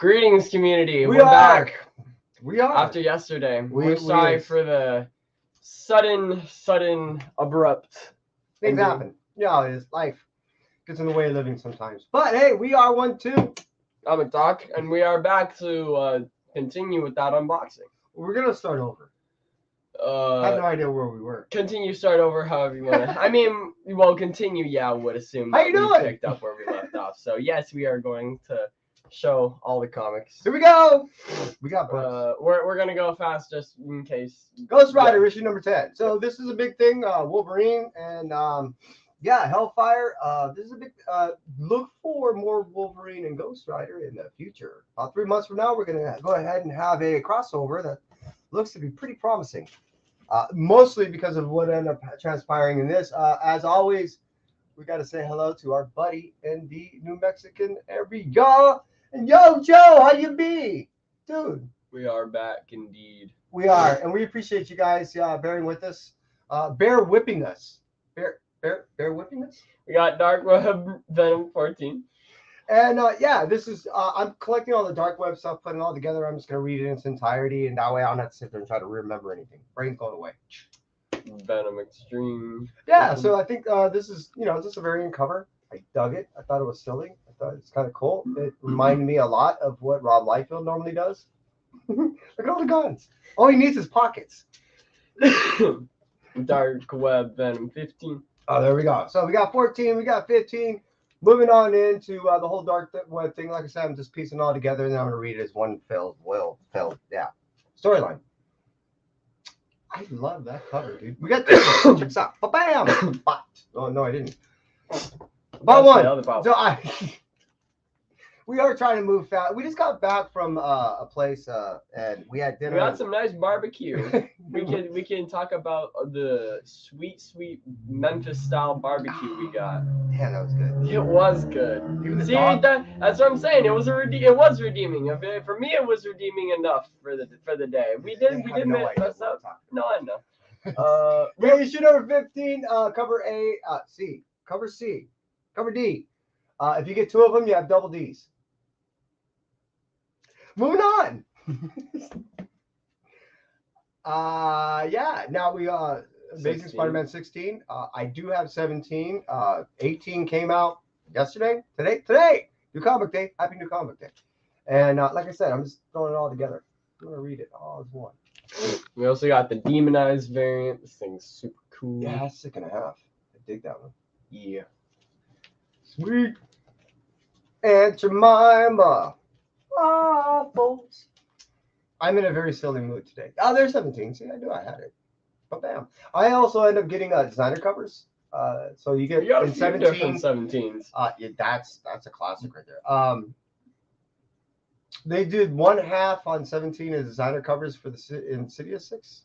Greetings, community. We We're are. back We are. after yesterday. We're We sorry is. for the sudden, abrupt Things ending. happen. Yeah, it is. Life gets in the way of living sometimes. But hey, we are 1-2. I'm a Doc, and we are back to continue with that unboxing. We're gonna start over. I have no idea where we were. Continue, start over, however you want to. I mean, well, continue. Yeah, I would assume How that you we doing? picked up where we left off. So yes, we are going to show all the comics. Here we go. We got books. We're gonna go fast just in case. Ghost Rider issue number 10. So this is a big thing. Wolverine and yeah, Hellfire. This is a big look for more Wolverine and Ghost Rider in the future. About 3 months from now, we're gonna go ahead and have a crossover that looks to be pretty promising. Mostly because of what ended up transpiring in this. As always, we got to say hello to our buddy in the New Mexican area. And yo, Joe, how you be? Dude. We are back indeed. We are. And we appreciate you guys bearing with us. Bear whipping us. Bear whipping us? We got Dark Web Venom 14. And yeah, this is, I'm collecting all the Dark Web stuff, putting it all together. I'm just going to read it in its entirety, and that way I don't have to sit there and try to remember anything. Brain's going away. Venom Extreme. Yeah, so I think this is, just a variant cover. I dug it. I thought it was silly. I thought it's kind of cool. It reminded me a lot of what Rob Liefeld normally does. Look at all the guns. All he needs is pockets. Dark Web Venom 15. Oh, there we go. So we got 14, we got 15. Moving on into the whole Dark Web thing. Like I said, I'm just piecing it all together, and then I'm going to read it as one filled, storyline. I love that cover, dude. We got this one. Check this out. Ba-bam! Oh, no, I didn't. Bought one. So we are trying to move fast. We just got back from a place, and we had dinner. We got some nice barbecue. we can talk about the sweet Memphis style barbecue we got. Damn, that was good. It was good. Even the See, dog. that's what I'm saying. It was redeeming. For me, it was redeeming enough for the day. We didn't mess up. No, I know. Yeah, issue number 15, cover cover C, cover D. If you get 2 of them, you have double Ds. Moving on. Yeah. Now we Amazing Spider-Man 16. I do have 17. 18 came out yesterday. Today. New Comic Day. Happy New Comic Day. And like I said, I'm just throwing it all together. I'm gonna read it all as one. We also got the demonized variant. This thing's super cool. Yeah, that's 6.5. I dig that one. Yeah. Sweet. And Jemima. Waffles. I'm in a very silly mood today. Oh, there's 17. See, I had it. But bam. I also end up getting designer covers. So you get in 17 different 17s. Yeah, that's a classic right there. They did 1/2 on 17 as designer covers for the Insidious 6.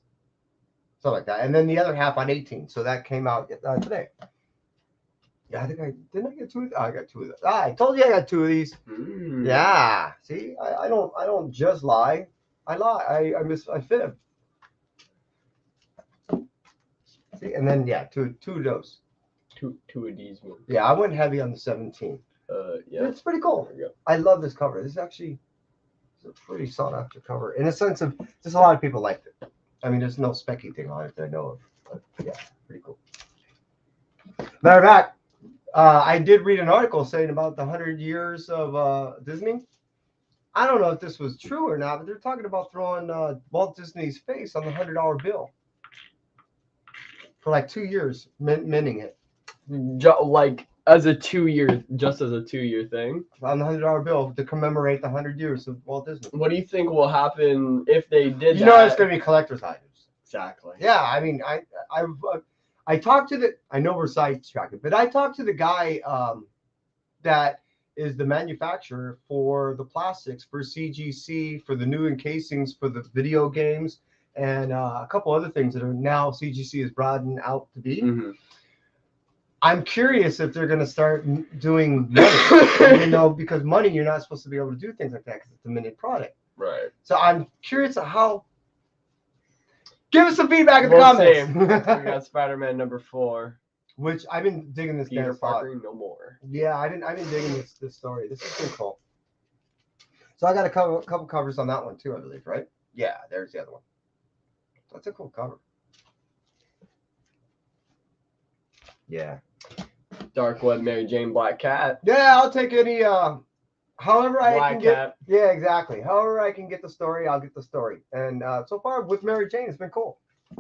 Something like that. And then the other half on 18. So that came out today. Yeah, I think didn't I get 2 of these? I got 2 of those. I told you I got 2 of these. Yeah. See, I don't just lie. I lie. I fib. See, and then yeah, two of those. Two of these ones. Yeah, I went heavy on the 17. Yeah. It's pretty cool. I love this cover. This is actually a pretty sought after cover in a sense of just a lot of people liked it. I mean, there's no specky thing on it that I know of. But yeah, pretty cool. Matter of fact, I did read an article saying about the 100 years of Disney. I don't know if this was true or not, but they're talking about throwing Walt Disney's face on the $100 bill for like 2 years, minting it. Like as a 2-year thing on the $100 bill to commemorate the 100 years of Walt Disney. What do you think will happen if they did that? You know, it's going to be collector's items. Exactly. Yeah, I mean, I talked to I know we're sidetracking, but I talked to the guy that is the manufacturer for the plastics for CGC, for the new encasings for the video games, and a couple other things that are now CGC is broadened out to be. Mm-hmm. I'm curious if they're going to start doing money, because money, you're not supposed to be able to do things like that because it's a minted product. Right. So I'm curious how. Give us some feedback in the comments. We got Spider-Man number 4. Which I've been digging this. Peter Parker, no more. Yeah, I've been digging this story. This is pretty cool. So I got a couple covers on that one too, I believe, right? Yeah, there's the other one. That's a cool cover. Yeah. Dark Web, Mary Jane, Black Cat. Yeah, I'll take any. However I Black can Cat. get. Yeah, exactly. However I can get the story, I'll get the story. And so far with Mary Jane, it's been cool.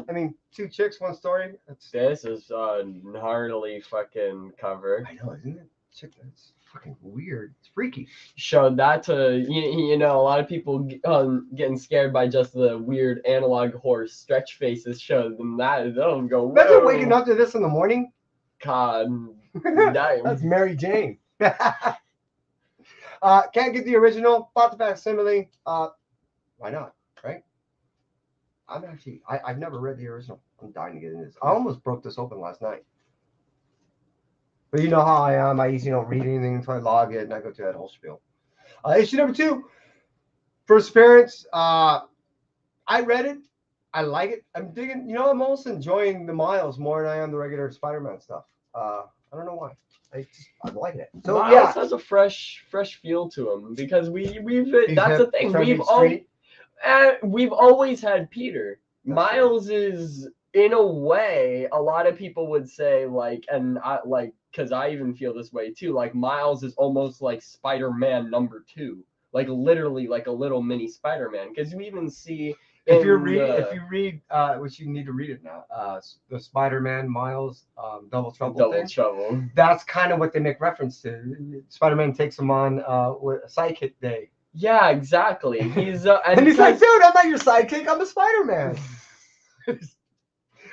I mean, 2 chicks, 1 story. This is a gnarly fucking cover. I know, isn't it? Chick, that's fucking weird. It's freaky. Showed that to you know, a lot of people getting scared by just the weird analog horse stretch faces. Showed them that they'll go. Imagine waking up to this in the morning. God, that's Mary Jane. Can't get the original. Bought the facsimile. Why not? Right? I've never read the original. I'm dying to get in this. I almost broke this open last night. But you know how I am. I usually don't read anything until I log in and I go through that whole spiel. Issue number 2, first appearance. I read it. I like it. I'm digging. You know, I'm almost enjoying the Miles more than I am the regular Spider-Man stuff. I don't know why. I'm liking it. So Miles has a fresh feel to him because we've that's the thing. We've always had Peter. That's Miles is, in a way, a lot of people would say, like, and I like, because I even feel this way too, like Miles is almost like Spider-Man number 2, like literally like a little mini Spider-Man, because you even see if you read which you need to read it now, the Spider-Man Miles Double Trouble, that's kind of what they make reference to. Spider-Man takes him on with a sidekick day. Yeah, exactly. He's and he's like, dude, I'm not your sidekick. I'm a Spider-Man.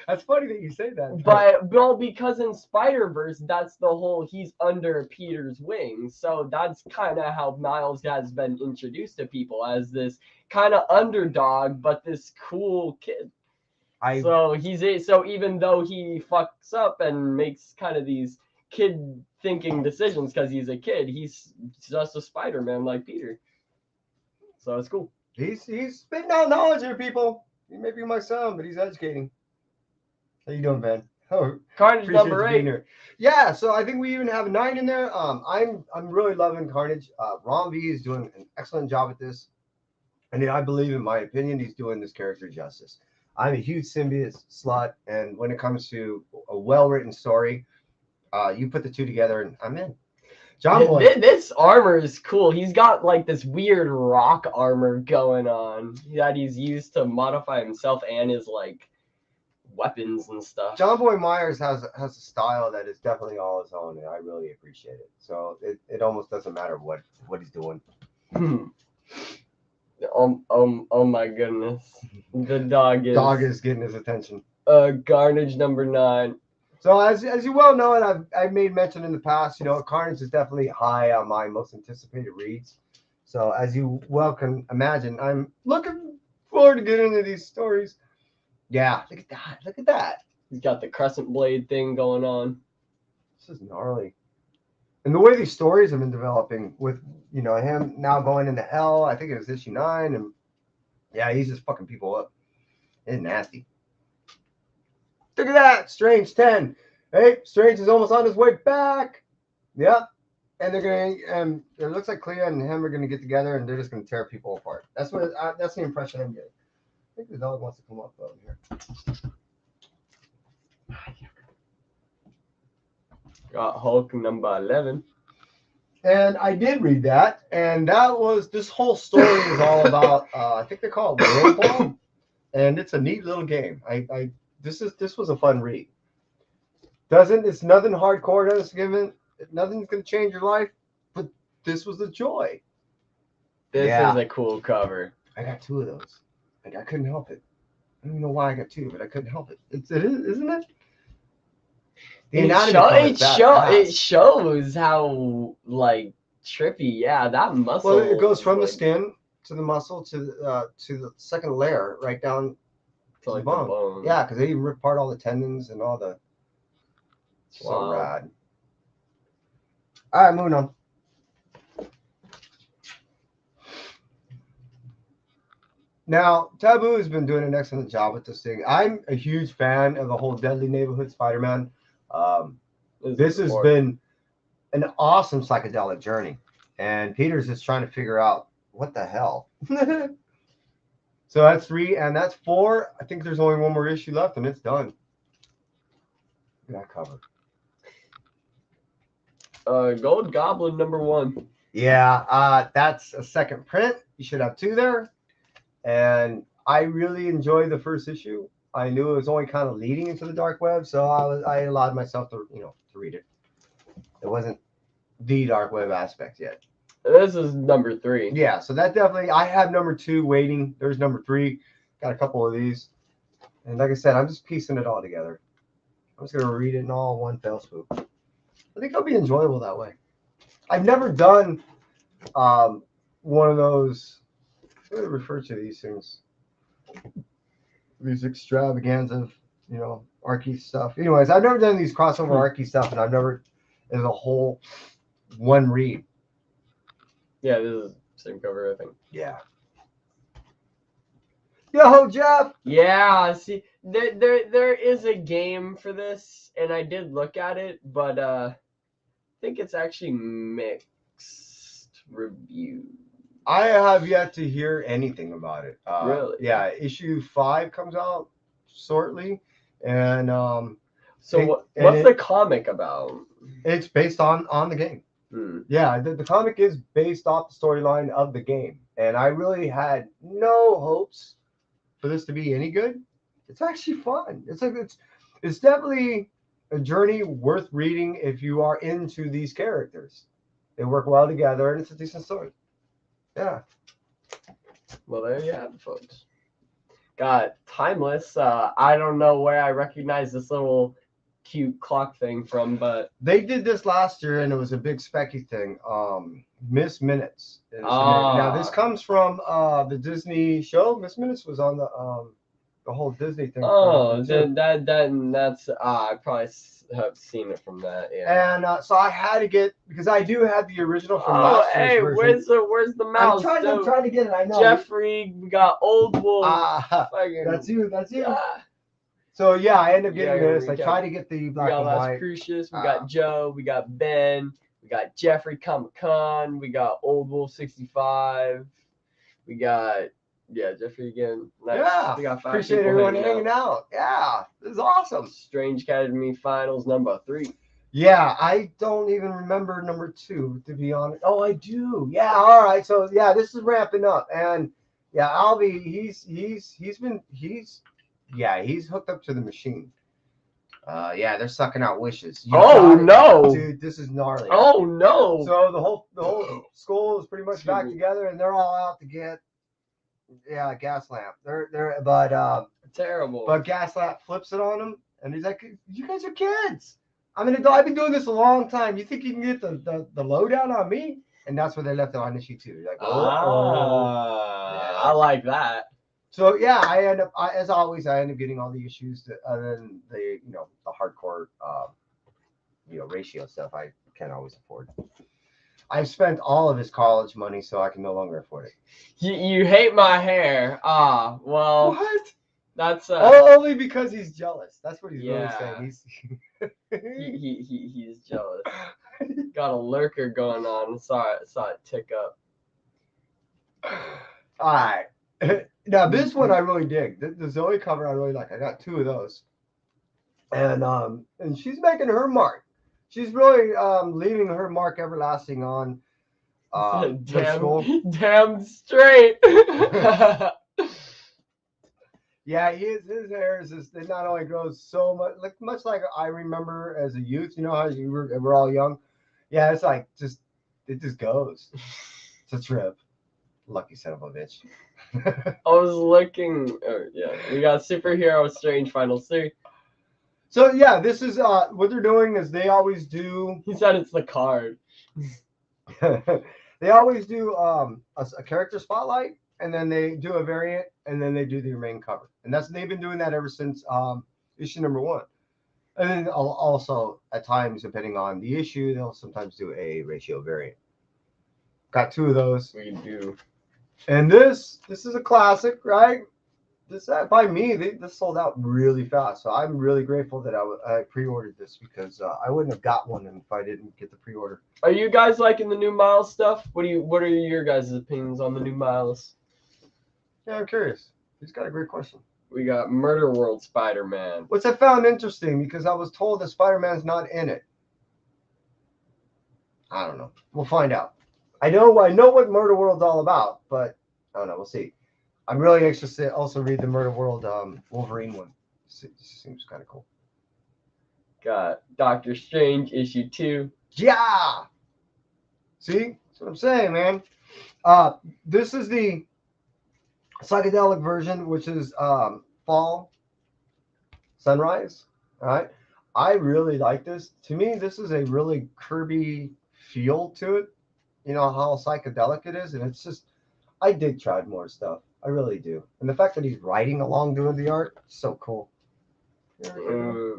That's funny that you say that. But well, because in Spider-Verse, that's the whole, he's under Peter's wing. So that's kind of how Miles has been introduced to people, as this kind of underdog, but this cool kid. So even though he fucks up and makes kind of these kid thinking decisions because he's a kid, he's just a Spider-Man like Peter. So it's cool. He's spitting out knowledge here, people. He may be my son, but he's educating. How you doing, Ben? Oh, Carnage number 8. Yeah, so I think we even have a 9 in there. I'm really loving Carnage. Ron V is doing an excellent job at this, and I believe, in my opinion, he's doing this character justice. I'm a huge symbiote slut, and when it comes to a well-written story, you put the 2 together, and I'm in. John Boy. This armor is cool. He's got like this weird rock armor going on that he's used to modify himself and his like weapons and stuff. John Boy Myers has a style that is definitely all his own, and I really appreciate it. So it almost doesn't matter what he's doing. Oh my goodness. The dog is getting his attention. Carnage number 9. So as you well know, and I've made mention in the past, you know, Carnage is definitely high on my most anticipated reads. So as you well can imagine, I'm looking forward to getting into these stories. Yeah, look at that. Look at that. He's got the crescent blade thing going on. This is gnarly. And the way these stories have been developing with, you know, him now going into hell, I think it was issue 9, and yeah, he's just fucking people up. It's nasty. Look at that. Strange 10. Hey, Strange is almost on his way back. Yep. And they're going to, it looks like Clea and him are going to get together, and they're just going to tear people apart. That's the impression I'm getting. I think the dog wants to come up over here. Got Hulk number 11. And I did read that, and this whole story is all about, I think they call it World Ball, and it's a neat little game. This was a fun read. It's nothing hardcore, nothing's gonna change your life, but this was a joy. This is a cool cover. I got 2 of those. I couldn't help it. I don't even know why I got 2, but I couldn't help it. It is, isn't it? It shows how like trippy. Yeah, that muscle. Well, it goes from the skin to the muscle to the second layer, right down to like the bone. Yeah, because they even rip apart all the tendons and all the. So rad. All right, moving on. Now, Taboo has been doing an excellent job with this thing. I'm a huge fan of the whole Deadly Neighborhood Spider-Man. This has been an awesome psychedelic journey, and Peter's just trying to figure out What the hell? So that's 3, and that's 4. I think there's only one more issue left, and it's done. Look at that cover. Gold Goblin #1. Yeah, that's a second print. You should have 2 there. And I really enjoyed the first issue. I knew it was only kind of leading into the dark web, so I allowed myself to to read it. It wasn't the dark web aspect yet. This is #3. Yeah, so that definitely, I have #2 waiting. There's #3. Got a couple of these. And like I said, I'm just piecing it all together. I'm just going to read it in all one fell swoop. I think it'll be enjoyable that way. I've never done one of those, what do they refer to these things? These extravaganza, Archie stuff. Anyways, I've never done these crossover Archie stuff, and I've never, as a whole, one read. Yeah, this is the same cover, I think. Yeah. Yo, Jeff. Yeah, see, there is a game for this, and I did look at it, but I think it's actually mixed review. I have yet to hear anything about it. Really? Yeah, issue 5 comes out shortly, and so what's the comic about? It's based on the game. Yeah, the comic is based off the storyline of the game, and I really had no hopes for this to be any good. It's actually fun. It's definitely a journey worth reading if you are into these characters. They work well together, and it's a decent story. Yeah. Well, there you have it, folks. Got Timeless. I don't know where I recognize this little cute clock thing from, but they did this last year, and it was a big specky thing. Miss Minutes. Now this comes from the Disney show. Miss Minutes was on the whole Disney thing. Oh, then that's I probably have seen it from that. Yeah. And so I had to get, because I do have the original from last year's version. Where's the mouse? I'm trying to get it. I know. Jeffrey, we got Old Wolf. That's you. So yeah, I ended up getting this. I tried to get the black and white. We got Las Crucius, we got Joe, we got Ben, we got Jeffrey Comic-Con, we got Old Wolf 65, we got Jeffrey again. Nice. Yeah, we got 5 appreciate everyone hanging out. Yeah, this is awesome. Strange Academy Finals #3. Yeah, I don't even remember #2, to be honest. Oh, I do. Yeah, all right. So yeah, this is ramping up, and yeah, Albie, he's hooked up to the machine. Yeah, they're sucking out wishes. No, dude, this is gnarly. Oh no! So the whole school is pretty much back together, and they're all out to get gas lamp. But terrible. But gas lamp flips it on him, and he's like, "You guys are kids. I'm an adult. I've been doing this a long time. You think you can get the lowdown on me?" And that's where they left it on issue 2. Like, I like that. So yeah, as always, I end up getting all the issues other than the the hardcore ratio stuff I can't always afford. I've spent all of his college money, so I can no longer afford it. You hate my hair. Well. What? That's only because he's jealous. That's what he's really saying. He's jealous. Got a lurker going on. Saw it tick up. All right. Now this one I really dig. The Zoe cover I really like. I got 2 of those, and she's making her mark. She's really leaving her mark everlasting on. Damn straight. Yeah, his hair is just, it not only grows so much like I remember as a youth. You know how we're all young. Yeah, it's like it just goes. It's a trip. Lucky son of a bitch. I was looking. We got Superhero Strange Finals 3. So yeah, this is what they're doing is they always do. He said it's the card. They always do a character spotlight, and then they do a variant, and then they do the main cover, and they've been doing that ever since issue #1. And then also at times, depending on the issue, they'll sometimes do a ratio variant. Got 2 of those. We do. And this is a classic, right? this by me, this sold out really fast. So I'm really grateful that I pre-ordered this because I wouldn't have got one if I didn't get the pre-order. Are you guys liking the new Miles stuff? What are your guys' opinions on the new Miles? Yeah, I'm curious. He's got a great question. We got Murder World Spider-Man. Which I found interesting because I was told that Spider-Man's not in it. I don't know. We'll find out. I know what Murder World's all about, but I don't know. We'll see. I'm really anxious to also read the Murder World Wolverine one. Seems kind of cool. Got Doctor Strange issue 2. Yeah. See? That's what I'm saying, man. This is the psychedelic version, which is fall sunrise. All right. I really like this. To me, this is a really Kirby feel to it. You know how psychedelic it is, and it's just I dig Tradmore stuff. I really do. And the fact that he's writing along doing the art, so cool.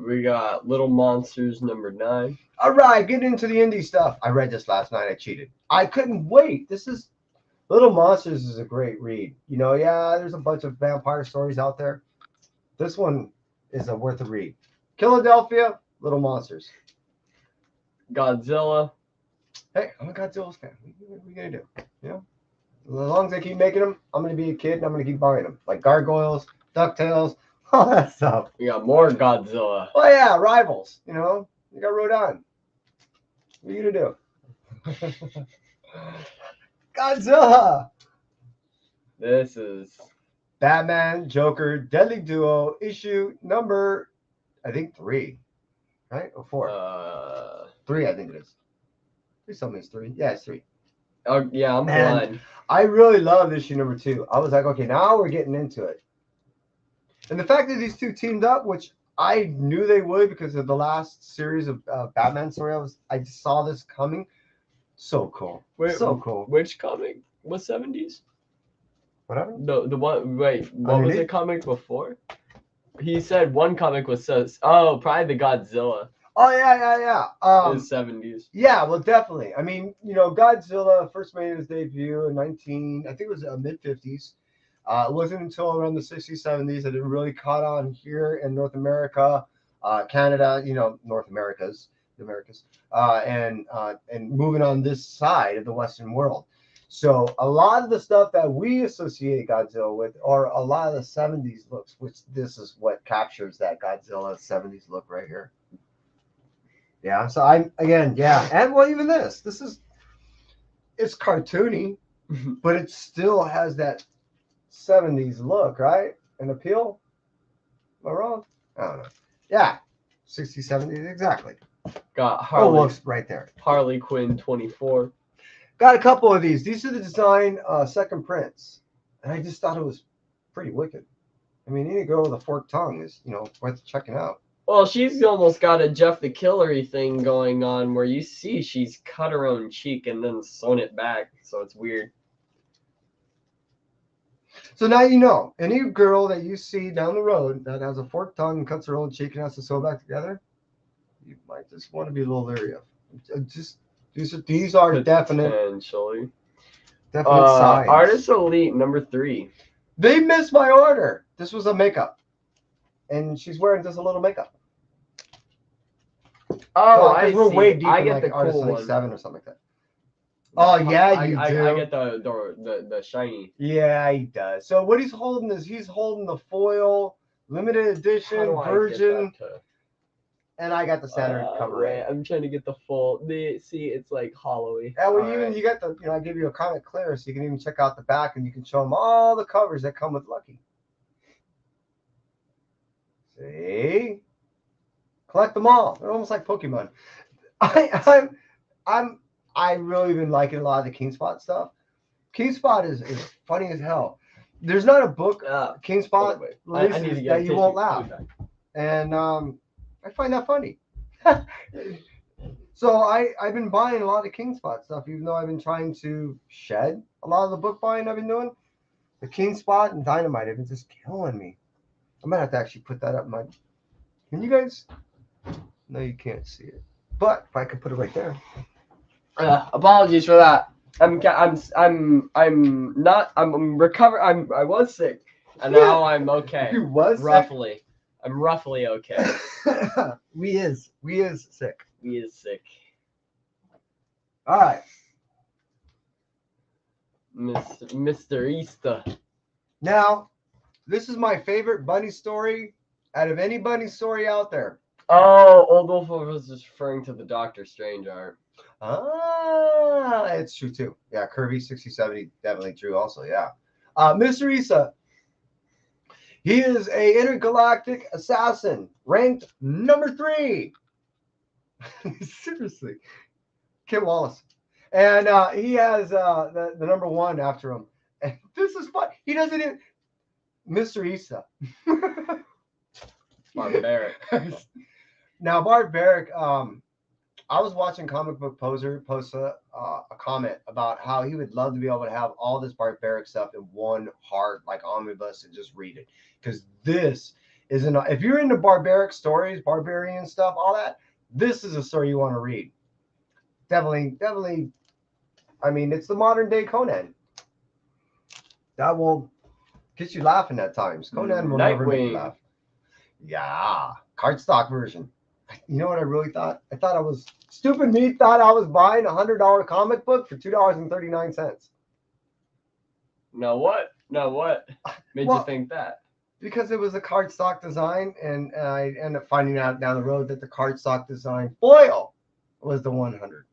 We got Little Monsters number 9. All right, get into the indie stuff. I read this last night. I cheated. I couldn't wait. This is Little Monsters is a great read. You know, yeah, there's a bunch of vampire stories out there. This one is worth a read. Philadelphia, Little Monsters. Godzilla. Hey, I'm a Godzilla fan. What are we gonna do? You know, as long as they keep making them, I'm gonna be a kid and I'm gonna keep buying them. Like Gargoyles, DuckTales, all that stuff. We got more Godzilla. Oh yeah, Rivals. You know, you got Rodon. What are you gonna do? Godzilla. This is Batman, Joker, Deadly Duo, issue number, I think 3, right? Or 4? 3, I think it is. Please tell me it's 3. Yeah, it's 3. Oh yeah, I'm blind. I really love issue number 2. I was like, okay, now we're getting into it. And the fact that these two teamed up, which I knew they would because of the last series of Batman story, I just saw this coming. So cool. So cool. Which comic was 70s? Whatever. The one. Wait, what was the comic before? He said one comic was probably the Godzilla. Oh yeah. In the 70s. Yeah, well, definitely. I mean, you know, Godzilla first made his debut in I think it was mid 50s. It wasn't until around the 60s, 70s that it really caught on here in North America, Canada. You know, the Americas, and moving on this side of the Western world. So a lot of the stuff that we associate Godzilla with are a lot of the 70s looks, which this is what captures that Godzilla 70s look right here. Yeah, so and well, even this it's cartoony, but it still has that 70s look, right? And appeal. Am I wrong? I don't know. Yeah, 60s, 70s, exactly. Got Harley. Almost right there. Harley Quinn 24. Got a couple of these. These are the design second prints, and I just thought it was pretty wicked. I mean, any girl with a forked tongue is, worth checking out. Well, she's almost got a Jeff the Killery thing going on where you see she's cut her own cheek and then sewn it back, so it's weird. So now you know, any girl that you see down the road that has a forked tongue and cuts her own cheek and has to sew back together, you might just want to be a little leery of. These are definite Potentially. signs. Artist Elite number 3. They missed my order. This was a makeup. And she's wearing just a little makeup. Oh, I see. We're way deep I in get the Artist cool Elite one. 7 or something like that. Oh, yeah, you do. I get the shiny. Yeah, he does. So what he's holding is he's holding the foil, limited edition, version. And I got the standard cover. Right. I'm trying to get the full. See, it's like hollowy. Yeah, well, you got the. I give you a comic clear, so you can even check out the back, and you can show them all the covers that come with Lucky. See, collect them all. They're almost like Pokemon. I've really been liking a lot of the King Spot stuff. King Spot is funny as hell. There's not a book King Spot releases that you won't laugh, and I find that funny. So I've been buying a lot of King Spot stuff, even though I've been trying to shed a lot of the book buying I've been doing. The King Spot and Dynamite have been just killing me. I might have to actually put that up. Can you guys? No, you can't see it. But if I could put it right there. Apologies for that. I'm recovering. I was sick. And now I'm okay. You was sick? Roughly. I'm roughly okay. We is sick. He is sick. All right. Mr. Easter. Now, this is my favorite bunny story out of any bunny story out there. Oh, Old Wolf was just referring to the Doctor Strange art. Ah, it's true too. Yeah, Kirby 6070, definitely true also, yeah. Mr. Issa, he is a intergalactic assassin, ranked number 3. Seriously. Kim Wallace. And he has the number 1 after him. And this is fun. He doesn't even... Mr. Issa. Barbaric. Now, Barbaric, I was watching Comic Book Poser post a comment about how he would love to be able to have all this Barbaric stuff in one hard, like, omnibus and just read it. Because this is an... If you're into Barbaric stories, Barbarian stuff, all that, this is a story you want to read. Definitely. I mean, it's the modern day Conan. That will get you laughing at times. Conan will never make you laugh. Yeah, cardstock version. You know what I really thought? I thought I was stupid. Me thought I was buying a $100 comic book for $2.39. No, what made you think that? Because it was a cardstock design, and I ended up finding out down the road that the cardstock design foil was the 100.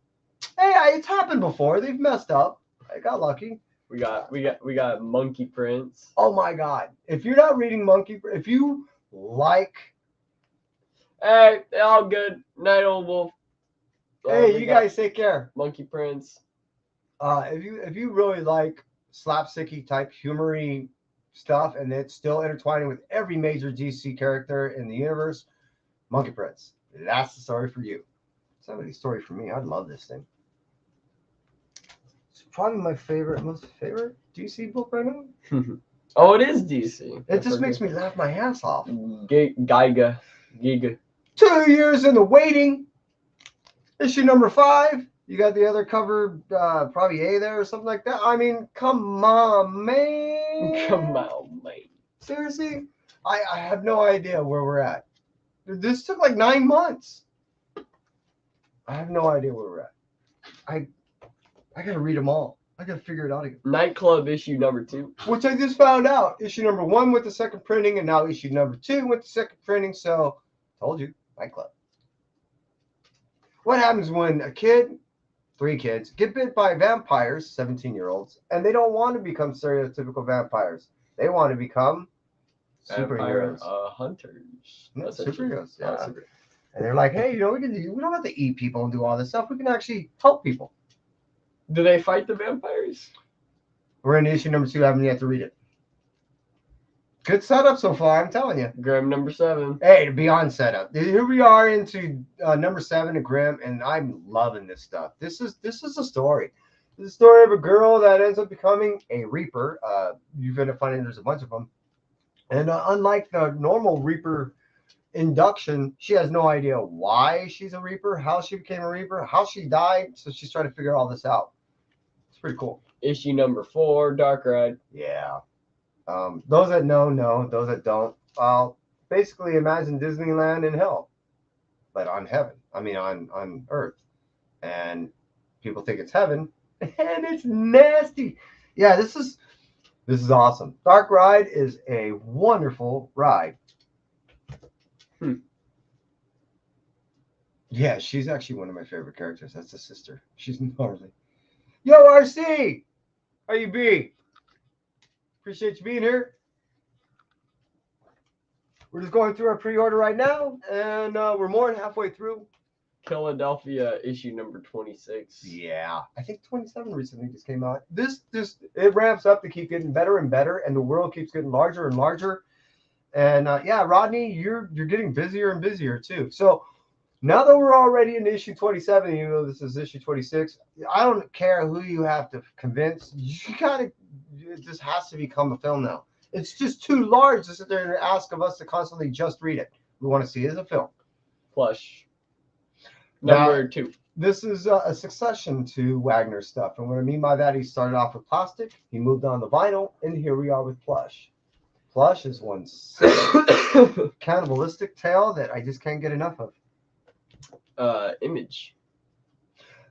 Hey, it's happened before. They've messed up. I got lucky. We got monkey prints. Oh my God! If you're not reading if you like, hey, all good. Night, Old Wolf. Hey, you guys take care. Monkey prints. If you really like slapsticky type humory stuff, and it's still intertwining with every major DC character in the universe, Monkey Prince. That's the story for you. Somebody's story for me. I love this thing. It's probably my most favorite DC book right now. Oh, it is DC. It just makes me laugh my ass off. Giga. 2 years in the waiting. Issue number 5. You got the other cover, probably A there or something like that. I mean, come on, man. Come on, man. Seriously? I have no idea where we're at. This took like 9 months. I have no idea where we're at. I got to read them all. I got to figure it out again. Nightclub issue number 2. Which I just found out. Issue number 1 with the second printing, and now issue number 2 with the second printing. So, told you, Nightclub. What happens when 3 kids, get bit by vampires, 17-year-olds, and they don't want to become stereotypical vampires. They want to become superheroes. Hunters. Superheroes, yeah. And they're like, hey, we don't have to eat people and do all this stuff. We can actually help people. Do they fight the vampires? We're in issue number 2. I haven't yet to read it. Good setup so far, I'm telling you. Grimm number 7. Hey, beyond setup. Here we are into number 7 of Grimm, and I'm loving this stuff. This is a story. This is a story of a girl that ends up becoming a Reaper. You've ended up finding there's a bunch of them. And unlike the normal Reaper induction, she has no idea why she's a Reaper, how she became a Reaper, how she died. So she's trying to figure all this out. It's pretty cool. Issue number 4, Dark Ride. Yeah. Those that know. Those that don't, basically imagine Disneyland in hell, but on Earth, and people think it's heaven, and it's nasty. Yeah, this is awesome. Dark Ride is a wonderful ride. Yeah, she's actually one of my favorite characters. That's the sister. She's gnarly. Yo, RC, how you be? Appreciate you being here. We're just going through our pre-order right now, and we're more than halfway through. Philadelphia issue number 26. Yeah, I think 27 recently just came out. It ramps up to keep getting better and better, and the world keeps getting larger and larger. And yeah, Rodney, you're getting busier and busier too. So now that we're already in issue 27, even though this is issue 26, I don't care who you have to convince. It just has to become a film now. It's just too large to sit there and ask of us to constantly just read it. We want to see it as a film. Plush. Number 2. This is a succession to Wagner's stuff. And what I mean by that, he started off with plastic, he moved on to vinyl, and here we are with plush. Plush is one sick cannibalistic tale that I just can't get enough of. Image.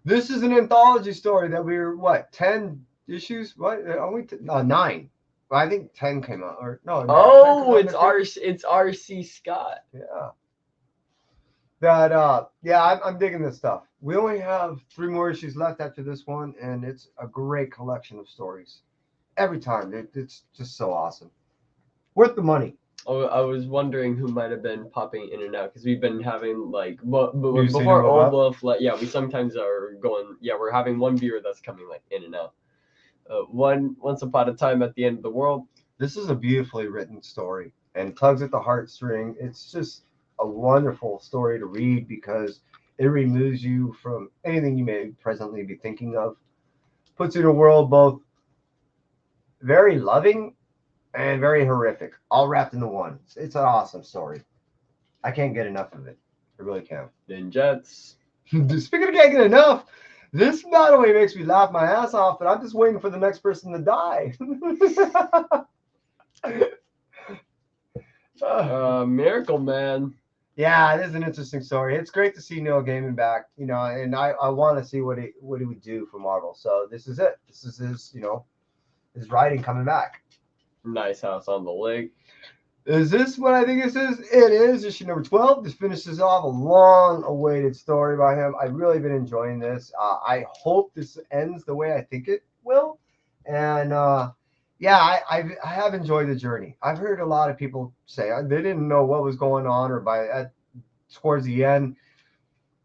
This is an anthology story that we were, what, 10 issues? What? Only 9. Well, I think 10 came out. Or no. Oh, it's R.C. Scott. Yeah. That yeah, I'm digging this stuff. We only have 3 more issues left after this one, and it's a great collection of stories. Every time, it's just so awesome. Worth the money. Oh, I was wondering who might have been popping in and out because we've been having like New before City Old Wolf Wolf. Like, yeah, we sometimes are going. Yeah, we're having one viewer that's coming like in and out. Once upon a time at the end of the world. This is a beautifully written story and tugs at the heartstring. It's just a wonderful story to read because it removes you from anything you may presently be thinking of. Puts you in a world both very loving and very horrific, all wrapped into one. It's an awesome story. I can't get enough of it. I really can't. Ninjets. Speaking of can't get enough, this not only makes me laugh my ass off, but I'm just waiting for the next person to die. Miracle Man. Yeah, it is an interesting story. It's great to see Neil Gaiman back, and I want to see what he would do for Marvel. So this is it. This is his, his writing coming back. Nice House on the Lake. Is this what I think this is? It is issue number 12. This finishes off a long-awaited story by him. I've really been enjoying this. I hope this ends the way I think it will. And yeah, I have enjoyed the journey. I've heard a lot of people say they didn't know what was going on, or towards the end,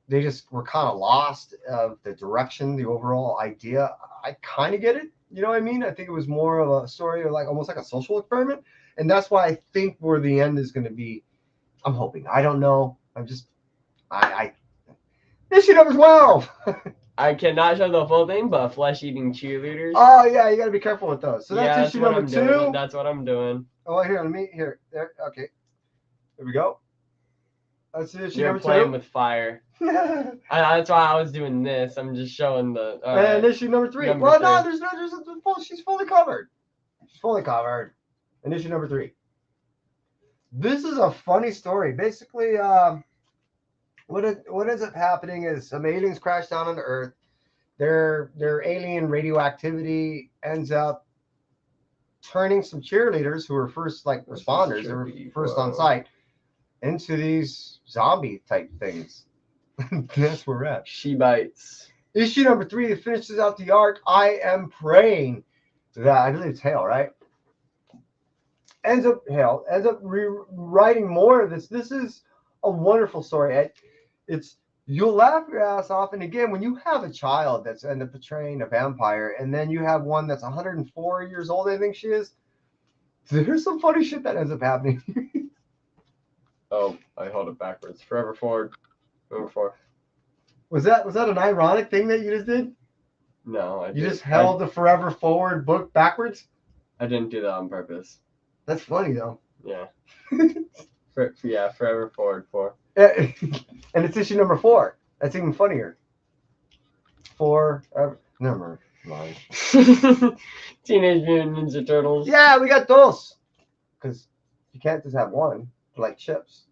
they just were kind of lost of the direction, the overall idea. I kind of get it. You know what I mean? I think it was more of a story of almost like a social experiment. And that's why I think where the end is going to be. I'm hoping. I don't know. I'm just, issue number 12. I cannot show the full thing, but flesh-eating cheerleaders. Oh, yeah, you got to be careful with those. So that's issue number 2. That's what I'm doing. Oh, here, there. Okay. There we go. That's issue You're number 2. You're playing with fire. That's why I was doing this. I'm just showing the. And issue number 3. She's fully covered. She's fully covered. And issue number 3. This is a funny story. Basically, what ends up happening is some aliens crash down on the Earth. Their alien radioactivity ends up turning some cheerleaders who were first responders, who were first on site, into these zombie type things. That's where we're at. She bites. Issue number 3 that finishes out the arc. I am praying that I believe it's Hale, right? Ends up rewriting more of this. This is a wonderful story. You'll laugh your ass off. And again, when you have a child that's end up portraying a vampire, and then you have one that's 104 years old, I think she is. There's some funny shit that ends up happening. Oh, I held it backwards. Forever Forward. Number 4. Was that an ironic thing that you just did? No, You just held the Forever Forward book backwards? I didn't do that on purpose. That's funny though. Yeah. Forever Forward 4. And it's issue number 4. That's even funnier. Never mind. Teenage Mutant Ninja Turtles. Yeah, we got those. Because you can't just have one, like chips.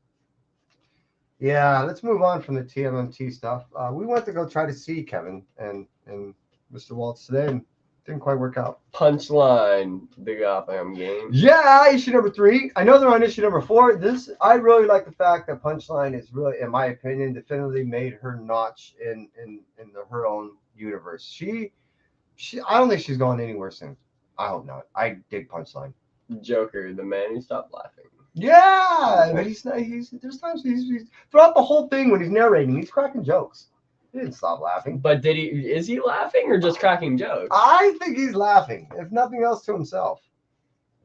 Yeah, let's move on from the TMNT stuff. We went to go try to see Kevin and Mr. Waltz today, and didn't quite work out. Punchline, the Gotham game. Yeah, issue number 3. I know they're on issue number 4. I really like the fact that Punchline is really, in my opinion, definitively made her notch in her own universe. She I don't think she's going anywhere soon. I hope not. I dig Punchline. Joker, the man who stopped laughing. Yeah, but he's not. There's times he's throughout the whole thing when he's narrating, he's cracking jokes. He didn't stop laughing. But is he laughing or just cracking jokes? I think he's laughing, if nothing else, to himself.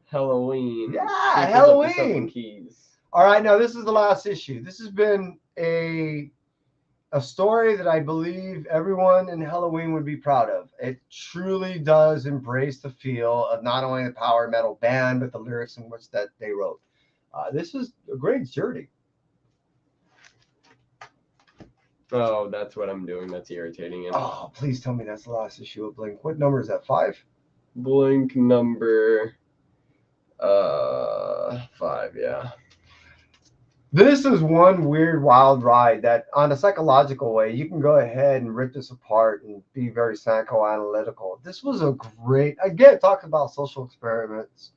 Halloween. Yeah, Halloween. Keys. All right, now this is the last issue. This has been a story that I believe everyone in Halloween would be proud of. It truly does embrace the feel of not only the power metal band, but the lyrics in which that they wrote. This is a great journey. Oh, that's what I'm doing. That's irritating him. Oh, please tell me that's the last issue of Blink. What number is that? 5? Blink number 5, yeah. This is one weird, wild ride that, on a psychological way, you can go ahead and rip this apart and be very psychoanalytical. This was a great, again, talk about social experiments.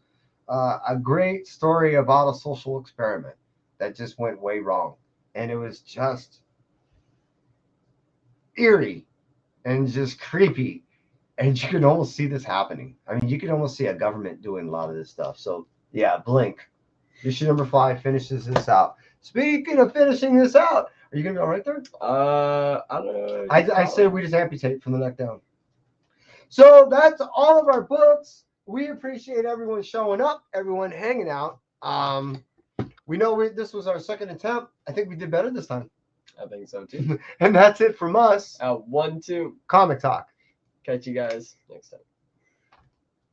A great story about a social experiment that just went way wrong. And it was just eerie and just creepy. And you can almost see this happening. I mean, you can almost see a government doing a lot of this stuff. So, yeah, Blink. Issue number 5 finishes this out. Speaking of finishing this out, are you going to be all right there? I don't know. I say we just amputate from the neck down. So that's all of our books. We appreciate everyone showing up, everyone hanging out. We know this was our second attempt. I think we did better this time. I think so too. And that's it from us. 1, 2. Comic Talk. Catch you guys next time.